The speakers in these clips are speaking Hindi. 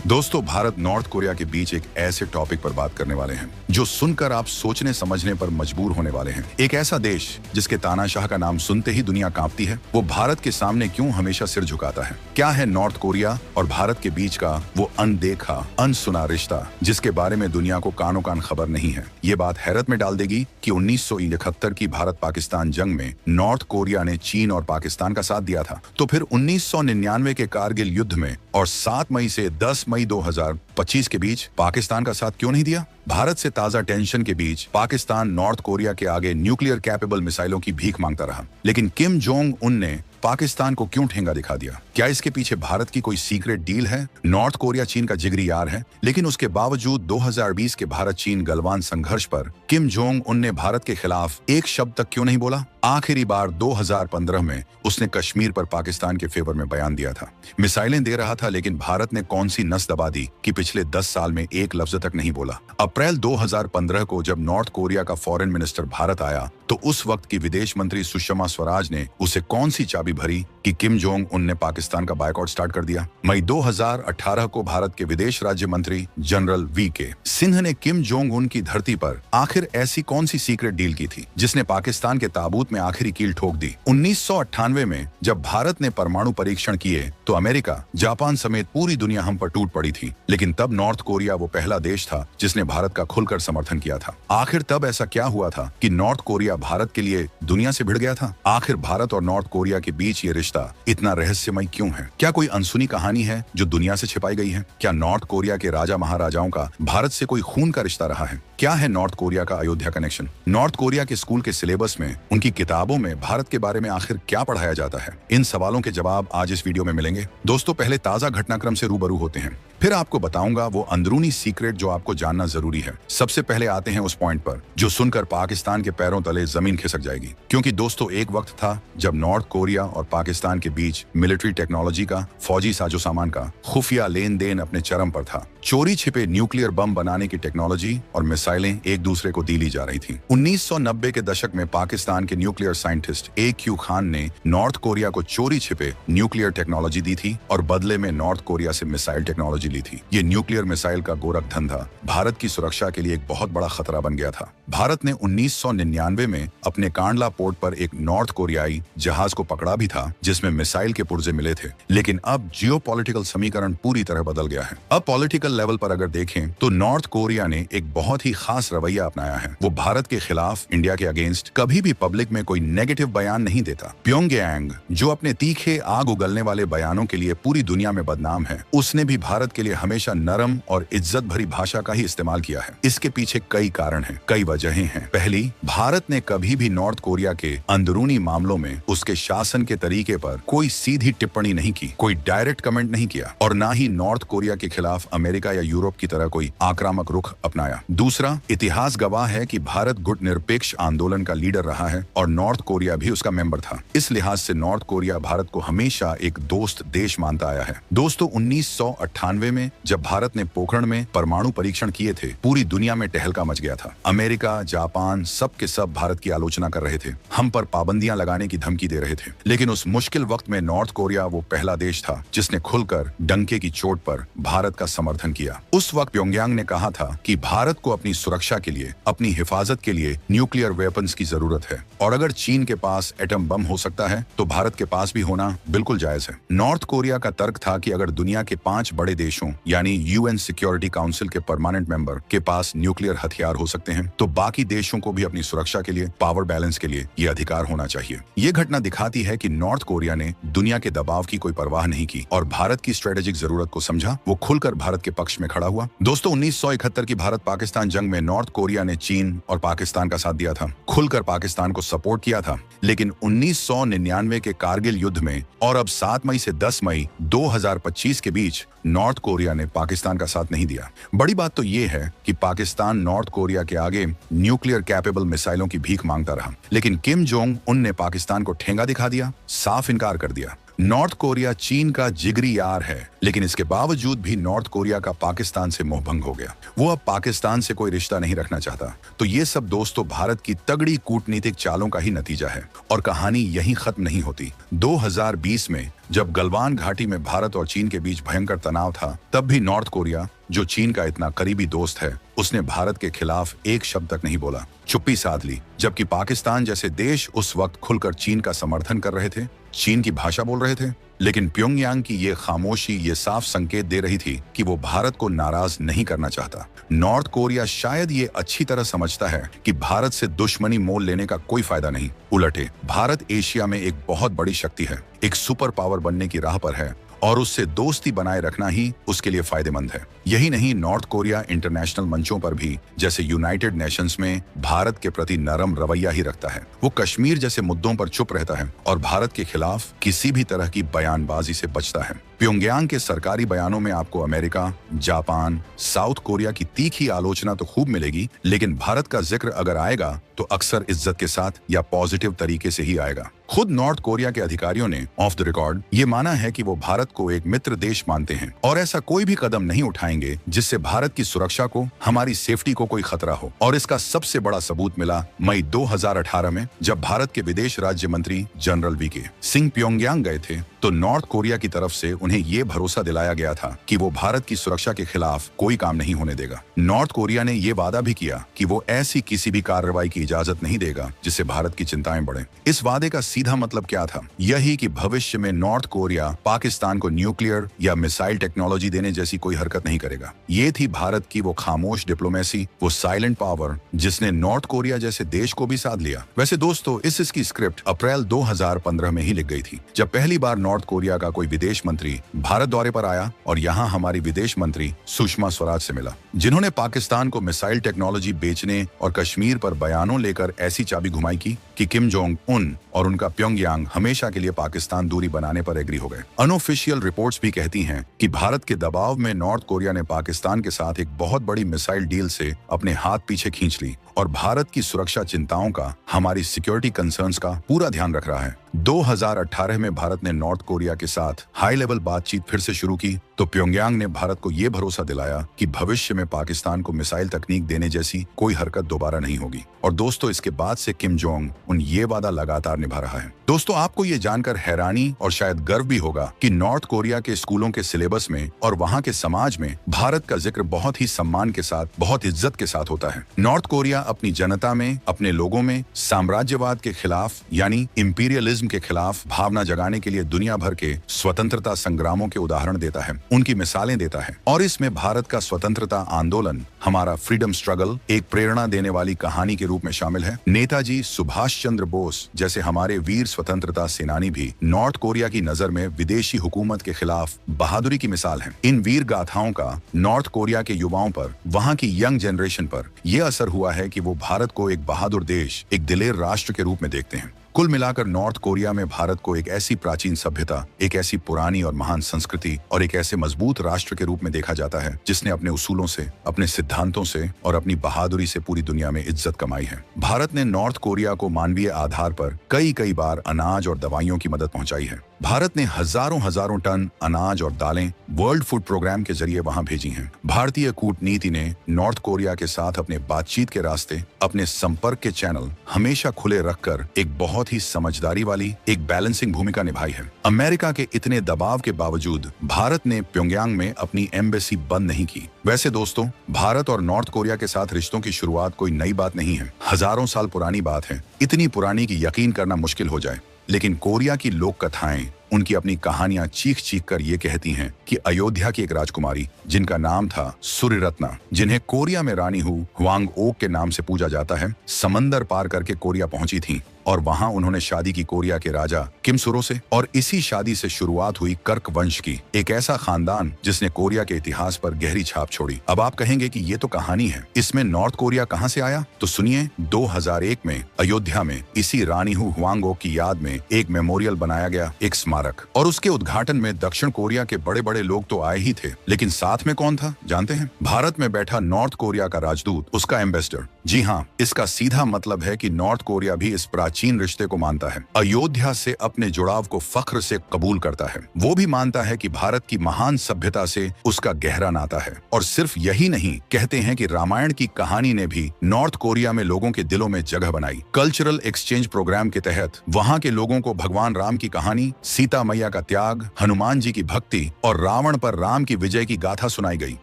दोस्तों, भारत नॉर्थ कोरिया के बीच एक ऐसे टॉपिक पर बात करने वाले हैं जो सुनकर आप सोचने समझने पर मजबूर होने वाले हैं। एक ऐसा देश जिसके तानाशाह का नाम सुनते ही दुनिया कांपती है, वो भारत के सामने क्यों हमेशा सिर झुकाता है? क्या है नॉर्थ कोरिया और भारत के बीच का वो अनदेखा अनसुना रिश्ता जिसके बारे में दुनिया को कानो कान खबर नहीं है? ये बात हैरत में डाल देगी कि 1971 की भारत पाकिस्तान जंग में नॉर्थ कोरिया ने चीन और पाकिस्तान का साथ दिया था, तो फिर 1999 के कारगिल युद्ध में और 7 मई से 10 मई 2025 के बीच पाकिस्तान का साथ क्यों नहीं दिया? भारत से ताजा टेंशन के बीच पाकिस्तान नॉर्थ कोरिया के आगे न्यूक्लियर कैपेबल मिसाइलों की भीख मांगता रहा, लेकिन किम जोंग उन ने पाकिस्तान को क्यों ठेंगा दिखा दिया? क्या इसके पीछे भारत की कोई सीक्रेट डील है? नॉर्थ कोरिया चीन का जिगरी यार है, लेकिन उसके बावजूद 2020 के भारत चीन गलवान संघर्ष पर किम जोंग उन ने भारत के खिलाफ एक शब्द तक क्यों नहीं बोला? आखिरी बार 2015 में उसने कश्मीर पर पाकिस्तान के फेवर में बयान दिया था, मिसाइलें दे रहा था, लेकिन भारत ने कौन सी नस दबा दी कि पिछले 10 साल में एक लफ्ज तक नहीं बोला। अप्रैल 2015 को जब नॉर्थ कोरिया का फॉरेन मिनिस्टर भारत आया, तो उस वक्त की विदेश मंत्री सुषमा स्वराज ने उसे कौन सी चाबी भरी कि किम जोंग उन ने पाकिस्तान का बायकॉट स्टार्ट कर दिया? मई 2018 को भारत के विदेश राज्य मंत्री जनरल वी.के. सिंह ने किम जोंग उन की धरती पर आखिर ऐसी कौन सी सीक्रेट डील की थी जिसने पाकिस्तान के ताबूत में आखिरी कील ठोक दी? 1998 में जब भारत ने परमाणु परीक्षण किए तो अमेरिका, जापान समेत पूरी दुनिया हम पर टूट पड़ी थी, लेकिन तब नॉर्थ कोरिया वो पहला देश था जिसने भारत का खुलकर समर्थन किया था। आखिर तब ऐसा क्या हुआ था कि नॉर्थ कोरिया भारत के लिए दुनिया से भिड़ गया था? आखिर भारत और नॉर्थ कोरिया के बीच ये रिश्ता इतना रहस्यमय क्यों है? क्या कोई अनसुनी कहानी है जो दुनिया से छिपाई गई है? क्या नॉर्थ कोरिया के राजा महाराजाओं का भारत से कोई खून का रिश्ता रहा है? क्या है नॉर्थ कोरिया का अयोध्या कनेक्शन? नॉर्थ कोरिया के स्कूल के सिलेबस में, उनकी किताबों में भारत के बारे में आखिर क्या पढ़ाया जाता है? इन सवालों के जवाब आज इस वीडियो में मिलेंगे। दोस्तों, पहले ताजा घटनाक्रम से रूबरू होते हैं, फिर आपको बताऊंगा वो अंदरूनी सीक्रेट जो आपको जानना जरूरी है। सबसे पहले आते हैं उस पॉइंट पर जो सुनकर पाकिस्तान के पैरों तले जमीन खिसक जाएगी, क्योंकि दोस्तों एक वक्त था जब नॉर्थ कोरिया और पाकिस्तान के बीच मिलिट्री टेक्नोलॉजी का, फौजी साजो सामान का खुफिया लेन देन अपने चरम पर था। चोरी छिपे न्यूक्लियर बम बनाने की टेक्नोलॉजी और मिसाइलें एक दूसरे को दी जा रही थी। 1990 के दशक में पाकिस्तान के न्यूक्लियर साइंटिस्ट A.Q. खान ने नॉर्थ कोरिया को चोरी छिपे न्यूक्लियर टेक्नोलॉजी दी थी और बदले में नॉर्थ कोरिया से मिसाइल टेक्नोलॉजी ली थी। ये न्यूक्लियर मिसाइल का गोरख धंधा भारत की सुरक्षा के लिए एक बहुत बड़ा खतरा बन गया था। भारत ने 1999 में अपने कांडला पोर्ट पर एक नॉर्थ कोरियाई जहाज को पकड़ा भी था जिसमें मिसाइल के पुर्जे मिले थे, लेकिन अब जियोपॉलिटिकल समीकरण पूरी तरह बदल गया है। अब पॉलिटिकल लेवल पर अगर देखें तो नॉर्थ कोरिया ने एक बहुत ही खास रवैया अपनाया है। वो भारत के खिलाफ, इंडिया के अगेंस्ट कभी भी पब्लिक में कोई नेगेटिव बयान नहीं देता। प्योंगयांग, जो अपने तीखे आग उगलने वाले बयानों के लिए पूरी दुनिया में बदनाम है, उसने भी भारत के लिए हमेशा नरम और इज्जत भरी भाषा का ही इस्तेमाल किया है। इसके पीछे कई कारण हैं, कई वजहें हैं। पहली, भारत ने कभी भी नॉर्थ कोरिया के अंदरूनी मामलों में उसके शासन के तरीके पर कोई सीधी टिप्पणी नहीं की, कोई डायरेक्ट कमेंट नहीं किया, और ना ही नॉर्थ कोरिया के खिलाफ अमेरिका या यूरोप की तरह कोई आक्रामक रुख अपनाया। दूसरा, इतिहास गवाह है कि भारत गुटनिरपेक्ष आंदोलन का लीडर रहा है और नॉर्थ कोरिया भी उसका मेंबर था। इस लिहाज से नॉर्थ कोरिया भारत को हमेशा एक दोस्त देश मानता आया है। दोस्तों, 1998 में जब भारत ने पोखरण में परमाणु परीक्षण किए थे, पूरी दुनिया में टहलका मच गया था। अमेरिका, जापान सब के सब भारत की आलोचना कर रहे थे, हम पर पाबंदियां लगाने की धमकी दे रहे थे, लेकिन उस मुश्किल वक्त में नॉर्थ कोरिया वो पहला देश था जिसने खुलकर डंके की चोट पर भारत का समर्थन किया। उस वक्त प्योंगयांग ने कहा था कि भारत को अपनी सुरक्षा के लिए, अपनी हिफाजत के लिए न्यूक्लियर वेपन्स की जरूरत है, और अगर चीन के पास एटम बम हो सकता है तो भारत के पास भी होना बिल्कुल जायज है। नॉर्थ कोरिया का तर्क था कि अगर दुनिया के 5 बड़े देशों यानी UN सिक्योरिटी काउंसिल के परमानेंट मेंबर के पास न्यूक्लियर हथियार हो सकते हैं, तो बाकी देशों को भी अपनी सुरक्षा के लिए, पावर बैलेंस के लिए ये अधिकार होना चाहिए। ये घटना दिखाती है कि नॉर्थ कोरिया ने दुनिया के दबाव की कोई परवाह नहीं की और भारत की स्ट्रेटेजिक जरूरत को समझा। वो खुलकर भारत के पक्ष में खड़ा हुआ। दोस्तों, 1971 की भारत पाकिस्तान जंग में नॉर्थ कोरिया ने चीन और पाकिस्तान का साथ दिया था, खुलकर पाकिस्तान को सपोर्ट किया था, लेकिन 1999 के कारगिल युद्ध में और अब 7 मई से 10 मई 2025 के बीच नॉर्थ कोरिया ने पाकिस्तान का साथ नहीं दिया। बड़ी बात तो ये है कि पाकिस्तान नॉर्थ कोरिया के आगे न्यूक्लियर कैपेबल मिसाइलों की भीख मांगता रहा, लेकिन किम जोंग उन ने पाकिस्तान को ठेंगा दिखा दिया, साफ इनकार कर दिया। नॉर्थ कोरिया चीन का जिगरी यार है, लेकिन इसके बावजूद भी नॉर्थ कोरिया का पाकिस्तान से मोहभंग हो गया। वो अब पाकिस्तान से कोई रिश्ता नहीं रखना चाहता। तो ये सब दोस्तों भारत की तगड़ी कूटनीतिक चालों का ही नतीजा है और कहानी यहीं खत्म नहीं होती। 2020 में जब गलवान घाटी में भारत और चीन के बीच भयंकर तनाव था, तब भी नॉर्थ कोरिया, जो चीन का इतना करीबी दोस्त है, उसने भारत के खिलाफ एक शब्द तक नहीं बोला, चुप्पी साध ली। जबकि पाकिस्तान जैसे देश उस वक्त खुलकर चीन का समर्थन कर रहे थे, चीन की भाषा बोल रहे थे। लेकिन प्योंगयांग की ये खामोशी ये साफ संकेत दे रही थी कि वो भारत को नाराज नहीं करना चाहता। नॉर्थ कोरिया शायद ये अच्छी तरह समझता है कि भारत से दुश्मनी मोल लेने का कोई फायदा नहीं। उलटे भारत एशिया में एक बहुत बड़ी शक्ति है, एक सुपर पावर बनने की राह पर है और उससे दोस्ती बनाए रखना ही उसके लिए फायदेमंद है। यही नहीं, नॉर्थ कोरिया इंटरनेशनल मंचों पर भी, जैसे यूनाइटेड नेशंस में, भारत के प्रति नरम रवैया ही रखता है। वो कश्मीर जैसे मुद्दों पर चुप रहता है और भारत के खिलाफ किसी भी तरह की बयानबाजी से बचता है। प्योंगयांग के सरकारी बयानों में आपको अमेरिका, जापान, साउथ कोरिया की तीखी आलोचना तो खूब मिलेगी, लेकिन भारत का जिक्र अगर आएगा तो अक्सर इज्जत के साथ या पॉजिटिव तरीके से ही आएगा। खुद नॉर्थ कोरिया के अधिकारियों ने ऑफ द रिकॉर्ड ये माना है कि वो भारत को एक मित्र देश मानते हैं और ऐसा कोई भी कदम नहीं उठाएंगे जिससे भारत की सुरक्षा को, हमारी सेफ्टी को कोई खतरा हो। और इसका सबसे बड़ा सबूत मिला मई 2018 में, जब भारत के विदेश राज्य मंत्री जनरल वीके सिंह प्योंगयांग गए थे, तो नॉर्थ कोरिया की तरफ से उन्हें ये भरोसा दिलाया गया था कि वो भारत की सुरक्षा के खिलाफ कोई काम नहीं होने देगा। नॉर्थ कोरिया ने ये वादा भी किया कि वो ऐसी किसी भी कार्रवाई की इजाजत नहीं देगा जिससे भारत की चिंताएं बढ़े। इस वादे का सीधा मतलब क्या था? यही कि भविष्य में नॉर्थ कोरिया पाकिस्तान को न्यूक्लियर या मिसाइल टेक्नोलॉजी देने जैसी कोई हरकत नहीं करेगा। ये थी भारत की वो खामोश डिप्लोमेसी, वो साइलेंट पावर, जिसने नॉर्थ कोरिया जैसे देश को भी साध लिया। वैसे दोस्तों, इसकी स्क्रिप्ट अप्रैल 2015 में ही लिख गई थी, जब पहली बार नॉर्थ कोरिया का कोई विदेश मंत्री भारत दौरे पर आया और यहाँ हमारी विदेश मंत्री सुषमा स्वराज से मिला, जिन्होंने पाकिस्तान को मिसाइल टेक्नोलॉजी बेचने और कश्मीर पर बयानों लेकर ऐसी चाबी घुमाई की कि किम जोंग उन और उनका प्योंगयांग हमेशा के लिए पाकिस्तान दूरी बनाने पर एग्री हो गए। अनऑफिशियल रिपोर्ट्स भी कहती हैं कि भारत के दबाव में नॉर्थ कोरिया ने पाकिस्तान के साथ एक बहुत बड़ी मिसाइल डील से अपने हाथ पीछे खींच ली और भारत की सुरक्षा चिंताओं का, हमारी सिक्योरिटी कंसर्न्स का पूरा ध्यान रख रहा है। 2018 में भारत ने नॉर्थ कोरिया के साथ हाई लेवल बातचीत फिर से शुरू की, तो प्योंगयांग ने भारत को यह भरोसा दिलाया कि भविष्य में पाकिस्तान को मिसाइल तकनीक देने जैसी कोई हरकत दोबारा नहीं होगी। और दोस्तों, इसके बाद से किम जोंग उन ये वादा लगातार निभा रहा है। दोस्तों, आपको ये जानकर हैरानी और शायद गर्व भी होगा कि नॉर्थ कोरिया के स्कूलों के सिलेबस में और वहाँ के समाज में भारत का जिक्र बहुत ही सम्मान के साथ, बहुत इज्जत के साथ होता है। नॉर्थ कोरिया अपनी जनता में, अपने लोगों में साम्राज्यवाद के खिलाफ यानी इंपीरियलिज्म के खिलाफ भावना जगाने के लिए दुनिया भर के स्वतंत्रता संग्रामों के उदाहरण देता है, उनकी मिसालें देता है। और इसमें भारत का स्वतंत्रता आंदोलन, हमारा फ्रीडम स्ट्रगल, एक प्रेरणा देने वाली कहानी के रूप में शामिल है। नेताजी सुभाष चंद्र बोस जैसे हमारे वीर स्वतंत्रता सेनानी भी नॉर्थ कोरिया की नजर में विदेशी हुकूमत के खिलाफ बहादुरी की मिसाल है। इन वीर गाथाओं का नॉर्थ कोरिया के युवाओं पर, वहाँ की यंग जनरेशन पर यह असर हुआ है कि वो भारत को एक बहादुर देश, एक दिलेर राष्ट्र के रूप में देखते हैं। कुल मिलाकर नॉर्थ कोरिया में भारत को एक ऐसी प्राचीन सभ्यता, एक ऐसी पुरानी और महान संस्कृति और एक ऐसे मजबूत राष्ट्र के रूप में देखा जाता है जिसने अपने उसूलों से, अपने सिद्धांतों से और अपनी बहादुरी से पूरी दुनिया में इज्जत कमाई है। भारत ने नॉर्थ कोरिया को मानवीय आधार पर कई बार अनाज और दवाइयों की मदद पहुंचाई है। भारत ने हजारों टन अनाज और दालें वर्ल्ड फूड प्रोग्राम के जरिए वहां भेजी हैं। भारतीय कूटनीति ने नॉर्थ कोरिया के साथ अपने बातचीत के रास्ते, अपने संपर्क के चैनल हमेशा खुले रखकर एक बहुत ही समझदारी वाली, एक बैलेंसिंग भूमिका निभाई है। अमेरिका के इतने दबाव के बावजूद भारत ने प्योंगयांग में अपनी एम्बेसी बंद नहीं की। वैसे दोस्तों, भारत और नॉर्थ कोरिया के साथ रिश्तों की शुरुआत कोई नई बात नहीं है, हजारों साल पुरानी बात है, इतनी पुरानी कि यकीन करना मुश्किल हो जाए। लेकिन कोरिया की लोक कथाएं, उनकी अपनी कहानियां चीख कर ये कहती हैं कि अयोध्या की एक राजकुमारी जिनका नाम था सूर्यरत्ना, जिन्हें कोरिया में रानी हुआंग ओक के नाम से पूजा जाता है, समंदर पार करके कोरिया पहुंची थी और वहां उन्होंने शादी की कोरिया के राजा किम सुरो से। और इसी शादी से शुरुआत हुई कर्क वंश की, एक ऐसा खानदान जिसने कोरिया के इतिहास पर गहरी छाप छोड़ी। अब आप कहेंगे कि ये तो कहानी है, इसमें नॉर्थ कोरिया कहां से आया? तो सुनिए, 2001 में अयोध्या में इसी रानी हुआंग ओक की याद में एक मेमोरियल बनाया गया, एक स्मारक। और उसके उद्घाटन में दक्षिण कोरिया के बड़े लोग तो आए ही थे, लेकिन साथ में कौन था जानते हैं? भारत में बैठा नॉर्थ कोरिया का राजदूत, उसका एम्बेसडर जी हाँ, इसका सीधा मतलब है कि नॉर्थ कोरिया भी इस प्राचीन रिश्ते को मानता है। अयोध्या से अपने जुड़ाव को फख्र से कबूल करता है। वो भी मानता है कि भारत की महान सभ्यता से उसका गहरा नाता है। और सिर्फ यही नहीं, कहते हैं कि रामायण की कहानी ने भी नॉर्थ कोरिया में लोगों के दिलों में जगह बनाई। कल्चरल एक्सचेंज प्रोग्राम के तहत वहाँ के लोगों को भगवान राम की कहानी, सीता मैया का त्याग, हनुमान जी की भक्ति और रावण पर राम की विजय की गाथा सुनाई गई।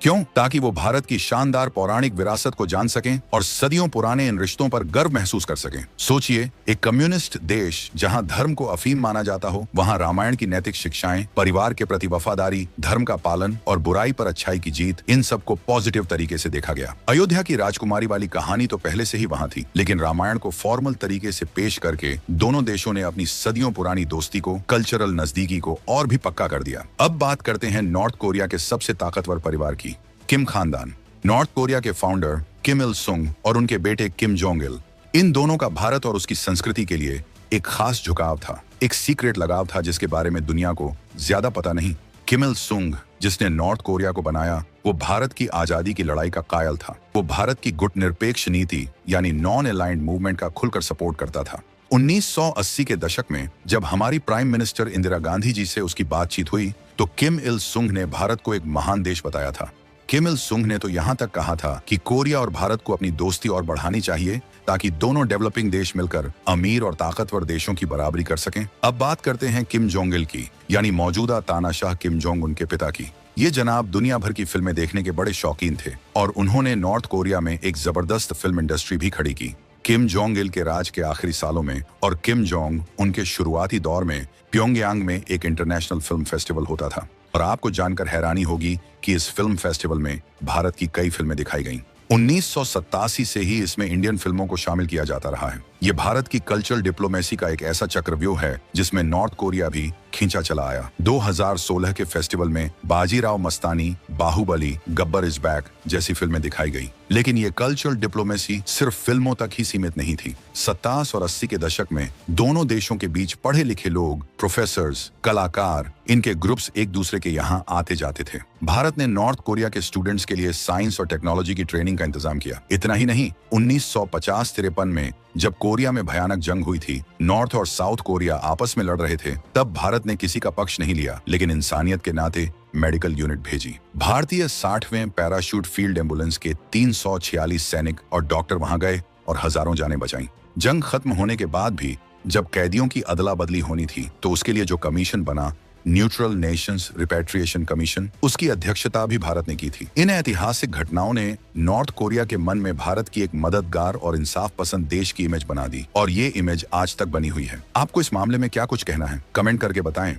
क्यों? ताकि वो भारत की शानदार पौराणिक विरासत को जान सकें और सदियों पुराने इन रिश्तों पर गर्व महसूस कर सकें। सोचिए, एक कम्युनिस्ट देश जहां धर्म को अफीम माना जाता हो, वहां रामायण की नैतिक शिक्षाएं, परिवार के प्रति वफादारी, धर्म का पालन और बुराई पर अच्छाई की जीत, इन सबको पॉजिटिव तरीके से देखा गया। अयोध्या की राजकुमारी वाली कहानी तो पहले से ही वहां थी, लेकिन रामायण को फॉर्मल तरीके से पेश करके दोनों देशों ने अपनी सदियों पुरानी दोस्ती को, कल्चरल नजदीकी को और भी पक्का कर दिया। अब बात करते हैं नॉर्थ कोरिया के सबसे ताकतवर परिवार की, किम खानदान। नॉर्थ कोरिया के फाउंडर किम इल सुंग और उनके बेटे किम जोंग इल, इन दोनों का भारत और उसकी संस्कृति के लिए एक खास झुकाव था, एक सीक्रेट लगाव था जिसके बारे में दुनिया को ज्यादा पता नहीं। किम इल सुंग, जिसने नॉर्थ कोरिया को बनाया, वो भारत की आजादी की लड़ाई का कायल था। वो भारत की गुटनिरपेक्ष नीति यानी नॉन अलाइंड मूवमेंट का खुलकर सपोर्ट करता था। 1980 के दशक में जब हमारी प्राइम मिनिस्टर इंदिरा गांधी जी से उसकी बातचीत हुई, तो किम इल सुंग ने भारत को एक महान देश बताया था। किम इल सुंग ने तो यहाँ तक कहा था कि कोरिया और भारत को अपनी दोस्ती और बढ़ानी चाहिए ताकि दोनों डेवलपिंग देश मिलकर अमीर और ताकतवर देशों की बराबरी कर सकें। अब बात करते हैं किम जोंग इल की, यानी मौजूदा तानाशाह किम जोंग उन के पिता की। ये जनाब दुनिया भर की फिल्में देखने के बड़े शौकीन थे और उन्होंने नॉर्थ कोरिया में एक जबरदस्त फिल्म इंडस्ट्री भी खड़ी की। किम जोंग इल के राज के आखिरी सालों में और किम जोंग उनके शुरुआती दौर में प्योंगयांग में एक इंटरनेशनल फिल्म फेस्टिवल होता था। और आपको जानकर हैरानी होगी कि इस फिल्म फेस्टिवल में भारत की कई फिल्में दिखाई गईं। 1987 से ही इसमें इंडियन फिल्मों को शामिल किया जाता रहा है। ये भारत की कल्चरल डिप्लोमेसी का एक ऐसा चक्रव्यूह है जिसमें नॉर्थ कोरिया भी खींचा चला आया। 2016 के फेस्टिवल में बाजीराव मस्तानी, बाहुबली, गब्बर इज बैक जैसी फिल्में दिखाई गई। लेकिन ये कल्चरल डिप्लोमेसी सिर्फ फिल्मों तक ही सीमित नहीं थी। 70 और 80 के दशक में दोनों देशों के बीच पढ़े लिखे लोग, प्रोफेसर्स, कलाकार, इनके ग्रुप्स एक दूसरे के यहाँ आते जाते थे। भारत ने नॉर्थ कोरिया के स्टूडेंट्स के लिए साइंस और टेक्नोलॉजी की ट्रेनिंग का इंतजाम किया। इतना ही नहीं, 1950-53 में जब कोरिया में भयानक जंग हुई थी, नॉर्थ और साउथ कोरिया आपस में लड़ रहे थे, तब भारत ने किसी का पक्ष नहीं लिया, लेकिन इंसानियत के नाते मेडिकल यूनिट भेजी। भारतीय 60वें पैराशूट फील्ड एम्बुलेंस के 346 सैनिक और डॉक्टर वहां गए और हजारों जानें बचाईं। जंग खत्म होने के बाद भी जब कैदियों की अदला बदली होनी थी, तो उसके लिए जो कमीशन बना, न्यूट्रल नेशंस रिपैट्रिएशन कमीशन, उसकी अध्यक्षता भी भारत ने की थी। इन ऐतिहासिक घटनाओं ने नॉर्थ कोरिया के मन में भारत की एक मददगार और इंसाफ पसंद देश की इमेज बना दी और ये इमेज आज तक बनी हुई है। आपको इस मामले में क्या कुछ कहना है? कमेंट करके बताएं।